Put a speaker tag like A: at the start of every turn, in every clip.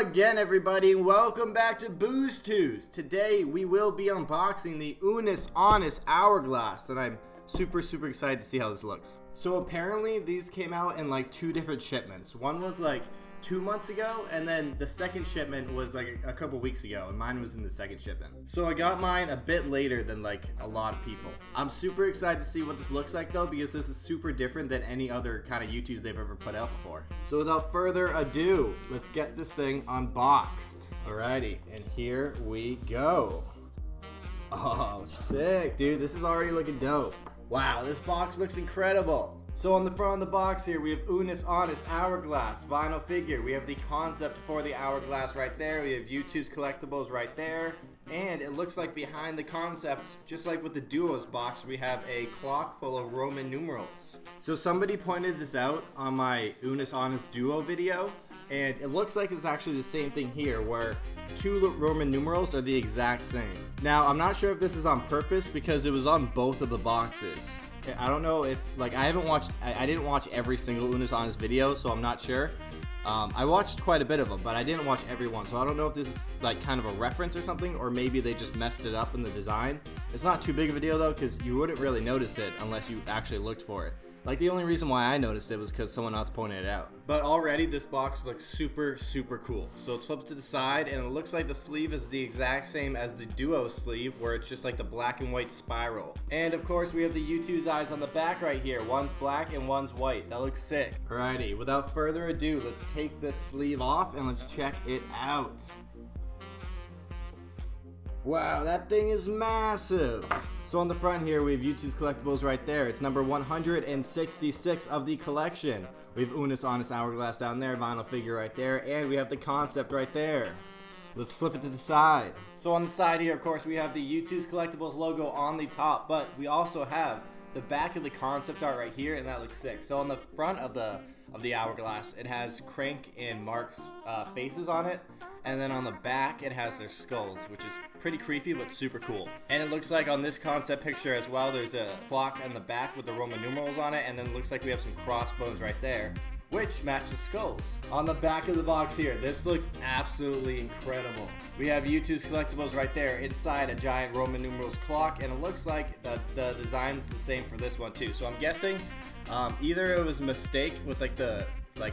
A: again, everybody, and welcome back to Boozetooz. Today we will be unboxing the Unus Annus Hourglass, and I'm super excited to see how this looks. So apparently these came out in like two different shipments. One was like 2 months ago, and then the second shipment was like a couple weeks ago, and mine was in the second shipment. So I got mine a bit later than like a lot of people. I'm super excited to see what this looks like though, because this is super different than any other kind of Youtooz they've ever put out before. So without further ado, let's get this thing unboxed. Alrighty, and here we go. Oh, sick, dude. This is already looking dope. Wow, this box looks incredible. So on the front of the box here, we have Unus Annus Hourglass vinyl figure. We have the concept for the hourglass right there. We have Youtooz collectibles right there. And it looks like behind the concept, just like with the Duos box, we have a clock full of Roman numerals. So somebody pointed this out on my Unus Annus Duo video, and it looks like it's actually the same thing here, where two Roman numerals are the exact same. Now, I'm not sure if this is on purpose because it was on both of the boxes. I don't know if, like, I didn't watch every single Unus Annus video, so I'm not sure. I watched quite a bit of them, but I didn't watch every one, so I don't know if this is like kind of a reference or something, or maybe they just messed it up in the design. It's not too big of a deal though, because you wouldn't really notice it unless you actually looked for it. Like, the only reason why I noticed it was because someone else pointed it out. But already this box looks super cool. So it's flipped to the side, and it looks like the sleeve is the exact same as the Duo sleeve, where it's just like the black and white spiral. And of course we have the Youtooz eyes on the back right here. One's black and one's white. That looks sick. Alrighty, without further ado, let's take this sleeve off and let's check it out. Wow, that thing is massive. So on the front here, we have Youtooz collectibles right there. It's number 166 of the collection. We have Unus Annus Hourglass down there, vinyl figure right there, and we have the concept right there. Let's flip it to the side. So on the side here, of course, we have the Youtooz collectibles logo on the top, but we also have the back of the concept art right here, and that looks sick. So on the front of the hourglass, it has Crank and Mark's faces on it, and then on the back it has their skulls, which is pretty creepy but super cool. And it looks like on this concept picture as well, there's a clock on the back with the Roman numerals on it, and then it looks like we have some crossbones right there, which matches skulls. On the back of the box here, this looks absolutely incredible. We have Youtooz collectibles right there inside a giant Roman numerals clock, and it looks like the design is the same for this one too. So I'm guessing either it was a mistake with like the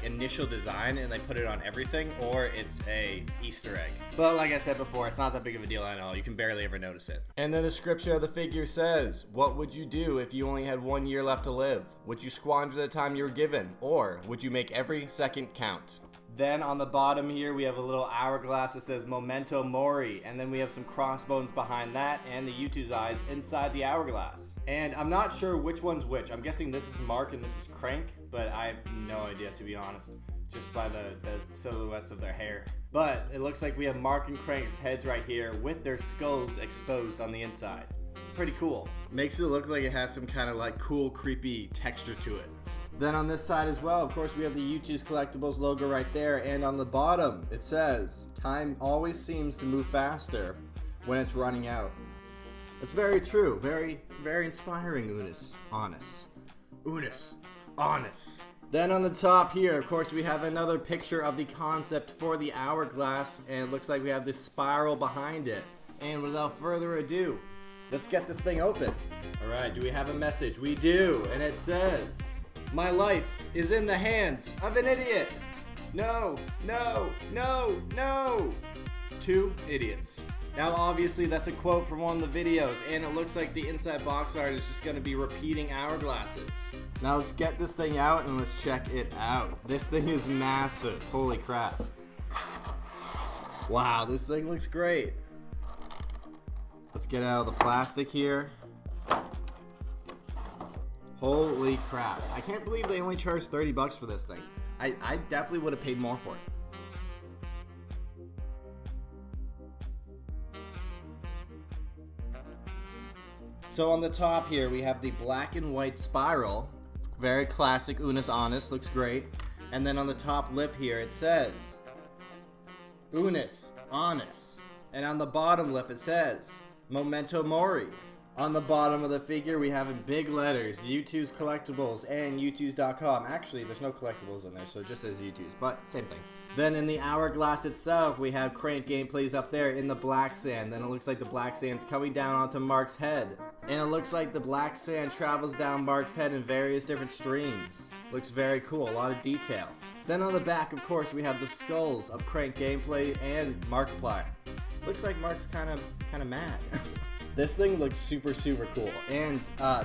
A: initial design and they put it on everything, or it's a Easter egg. But like I said before, it's not that big of a deal at all. You can barely ever notice it. And the description of the figure says, what would you do if you only had 1 year left to live? Would you squander the time you were given, or would you make every second count? Then on the bottom here, we have a little hourglass that says Memento Mori, and then we have some crossbones behind that and the Youtooz eyes inside the hourglass. And I'm not sure which one's which. I'm guessing this is Mark and this is Crank, but I have no idea, to be honest, just by the silhouettes of their hair. But it looks like we have Mark and Crank's heads right here with their skulls exposed on the inside. It's pretty cool. Makes it look like it has some kind of like cool, creepy texture to it. Then on this side as well, of course, we have the Youtooz collectibles logo right there, and on the bottom it says, time always seems to move faster when it's running out. It's very true. Very inspiring, Unus Annus. Unus Annus. Then on the top here, of course, we have another picture of the concept for the hourglass, and it looks like we have this spiral behind it. And without further ado, let's get this thing open. Alright, do we have a message? We do, and it says, my life is in the hands of an idiot. No. 2 idiots. Now obviously that's a quote from one of the videos, and it looks like the inside box art is just going to be repeating hourglasses. Now let's get this thing out and let's check it out. This thing is massive. Holy crap. Wow, this thing looks great. Let's get out of the plastic here. Holy crap. I can't believe they only charged 30 bucks for this thing. I definitely would have paid more for it. So on the top here, we have the black and white spiral. Very classic Unus Annus, looks great. And then on the top lip here, it says Unus Annus. And on the bottom lip, it says Memento Mori. On the bottom of the figure, we have in big letters, Youtooz collectibles and Youtooz.com. Actually, there's no collectibles in there, so it just says Youtooz, but same thing. Then in the hourglass itself, we have Crank gameplays up there in the black sand. Then it looks like the black sand's coming down onto Mark's head. And it looks like the black sand travels down Mark's head in various different streams. Looks very cool, a lot of detail. Then on the back, of course, we have the skulls of Crank gameplay and Markiplier. Looks like Mark's kind of mad. This thing looks super cool, and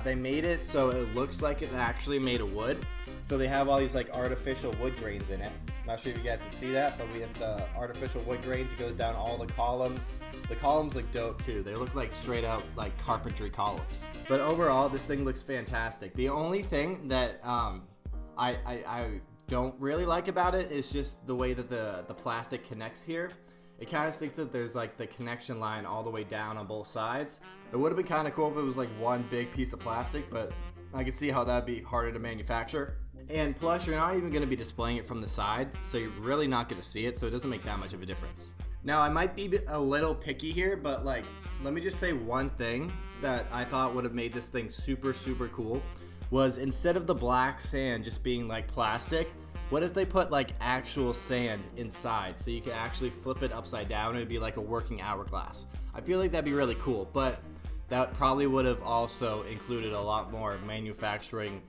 A: they made it so it looks like it's actually made of wood. So they have all these like artificial wood grains in it. I'm not sure if you guys can see that, but we have the artificial wood grains. It goes down all the columns. The columns look dope too. They look like straight out like carpentry columns. But overall, this thing looks fantastic. The only thing that I don't really like about it is just the way that the plastic connects here. It kind of stinks that there's like the connection line all the way down on both sides. It would have been kind of cool if it was like one big piece of plastic, but I could see how that'd be harder to manufacture. And plus, you're not even going to be displaying it from the side, so you're really not going to see it, so it doesn't make that much of a difference. Now, I might be a little picky here, but like, let me just say one thing that I thought would have made this thing super cool was instead of the black sand just being like plastic, what if they put like actual sand inside so you could actually flip it upside down and it'd be like a working hourglass? I feel like that'd be really cool, but that probably would have also included a lot more manufacturing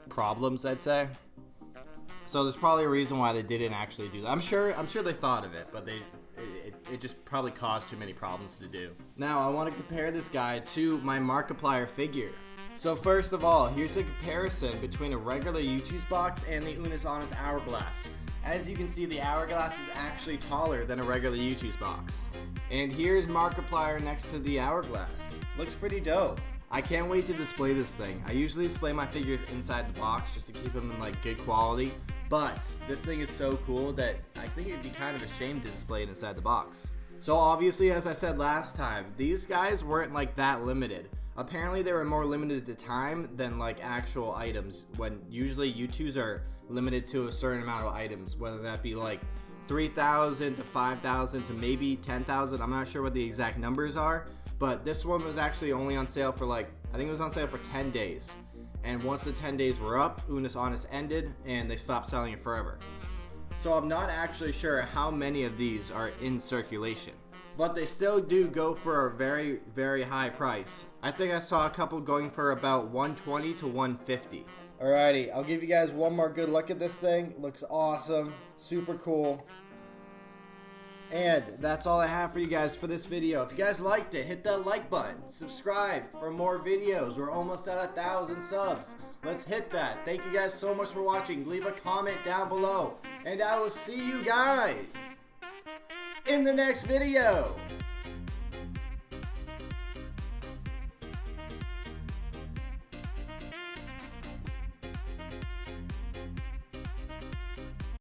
A: problems, I'd say. So there's probably a reason why they didn't actually do that. I'm sure they thought of it, but it just probably caused too many problems to do. Now I want to compare this guy to my Markiplier figure. So first of all, here's a comparison between a regular Youtooz box and the Unus Annus Hourglass. As you can see, the Hourglass is actually taller than a regular Youtooz box. And here's Markiplier next to the Hourglass. Looks pretty dope. I can't wait to display this thing. I usually display my figures inside the box just to keep them in like good quality. But this thing is so cool that I think it'd be kind of a shame to display it inside the box. So obviously, as I said last time, these guys weren't like that limited. Apparently they were more limited to time than like actual items, when usually Youtooz are limited to a certain amount of items, whether that be like 3,000 to 5,000 to maybe 10,000. I'm not sure what the exact numbers are, but this one was actually only on sale for like, I think it was on sale for 10 days. And once the 10 days were up, Unus Annus ended and they stopped selling it forever. So I'm not actually sure how many of these are in circulation, but they still do go for a very high price. I think I saw a couple going for about 120 to 150. Alrighty, I'll give you guys one more good look at this thing. It looks awesome, super cool. And that's all I have for you guys for this video. If you guys liked it, hit that like button. Subscribe for more videos. We're almost at 1,000 subs. Let's hit that. Thank you guys so much for watching. Leave a comment down below. And I will see you guys in the next video.